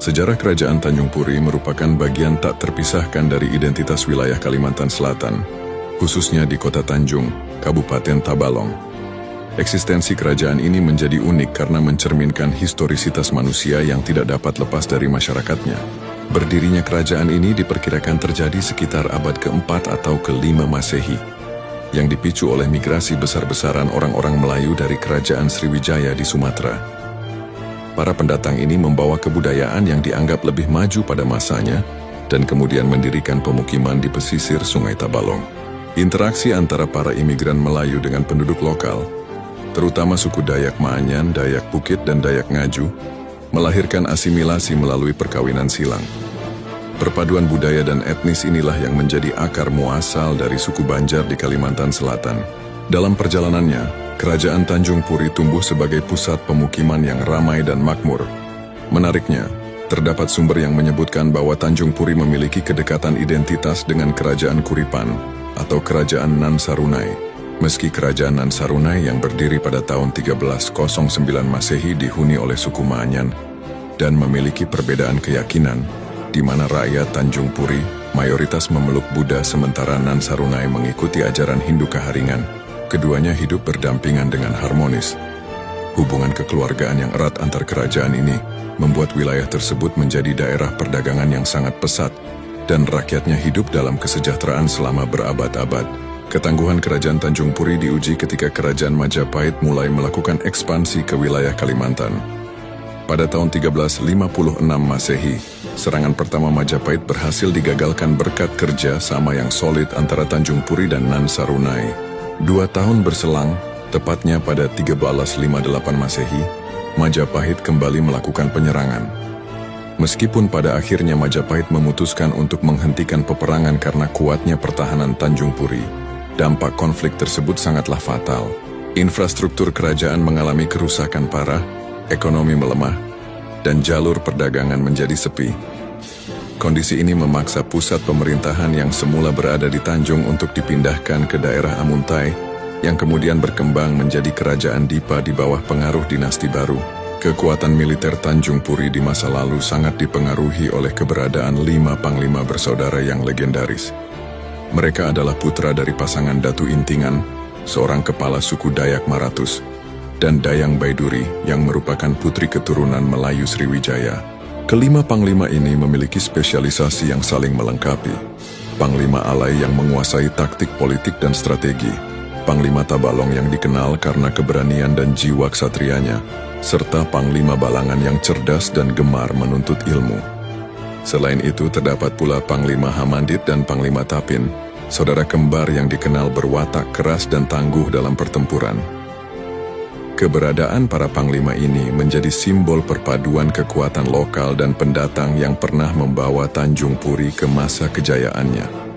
Sejarah Kerajaan Tanjung Puri merupakan bagian tak terpisahkan dari identitas wilayah Kalimantan Selatan, khususnya di Kota Tanjung, Kabupaten Tabalong. Eksistensi kerajaan ini menjadi unik karena mencerminkan historisitas manusia yang tidak dapat lepas dari masyarakatnya. Berdirinya kerajaan ini diperkirakan terjadi sekitar abad ke-4 atau ke-5 Masehi, yang dipicu oleh migrasi besar-besaran orang-orang Melayu dari Kerajaan Sriwijaya di Sumatera. Para pendatang ini membawa kebudayaan yang dianggap lebih maju pada masanya dan kemudian mendirikan pemukiman di pesisir Sungai Tabalong. Interaksi antara para imigran Melayu dengan penduduk lokal, terutama suku Dayak Maanyan, Dayak Bukit, dan Dayak Ngaju, melahirkan asimilasi melalui perkawinan silang. Perpaduan budaya dan etnis inilah yang menjadi akar muasal dari suku Banjar di Kalimantan Selatan. Dalam perjalanannya, Kerajaan Tanjung Puri tumbuh sebagai pusat pemukiman yang ramai dan makmur. Menariknya, terdapat sumber yang menyebutkan bahwa Tanjung Puri memiliki kedekatan identitas dengan Kerajaan Kuripan atau Kerajaan Nan Sarunai. Meski Kerajaan Nan Sarunai yang berdiri pada tahun 1309 Masehi dihuni oleh suku Maanyan dan memiliki perbedaan keyakinan, di mana rakyat Tanjung Puri mayoritas memeluk Buddha sementara Nan Sarunai mengikuti ajaran Hindu Kaharingan. Keduanya hidup berdampingan dengan harmonis. Hubungan kekeluargaan yang erat antar kerajaan ini membuat wilayah tersebut menjadi daerah perdagangan yang sangat pesat dan rakyatnya hidup dalam kesejahteraan selama berabad-abad. Ketangguhan Kerajaan Tanjung Puri diuji ketika Kerajaan Majapahit mulai melakukan ekspansi ke wilayah Kalimantan. Pada tahun 1356 Masehi, serangan pertama Majapahit berhasil digagalkan berkat kerja sama yang solid antara Tanjung Puri dan Nan Sarunai. 2 tahun berselang, tepatnya pada 1358 Masehi, Majapahit kembali melakukan penyerangan. Meskipun pada akhirnya Majapahit memutuskan untuk menghentikan peperangan karena kuatnya pertahanan Tanjung Puri, dampak konflik tersebut sangatlah fatal. Infrastruktur kerajaan mengalami kerusakan parah, ekonomi melemah, dan jalur perdagangan menjadi sepi. Kondisi ini memaksa pusat pemerintahan yang semula berada di Tanjung untuk dipindahkan ke daerah Amuntai, yang kemudian berkembang menjadi Kerajaan Dipa di bawah pengaruh dinasti baru. Kekuatan militer Tanjung Puri di masa lalu sangat dipengaruhi oleh keberadaan 5 panglima bersaudara yang legendaris. Mereka adalah putra dari pasangan Datu Intingan, seorang kepala suku Dayak Maratus, dan Dayang Baiduri yang merupakan putri keturunan Melayu Sriwijaya. Kelima panglima ini memiliki spesialisasi yang saling melengkapi. Panglima Alai yang menguasai taktik politik dan strategi, Panglima Tabalong yang dikenal karena keberanian dan jiwa ksatrianya, serta Panglima Balangan yang cerdas dan gemar menuntut ilmu. Selain itu terdapat pula Panglima Hamandit dan Panglima Tapin, saudara kembar yang dikenal berwatak keras dan tangguh dalam pertempuran. Keberadaan para panglima ini menjadi simbol perpaduan kekuatan lokal dan pendatang yang pernah membawa Tanjung Puri ke masa kejayaannya.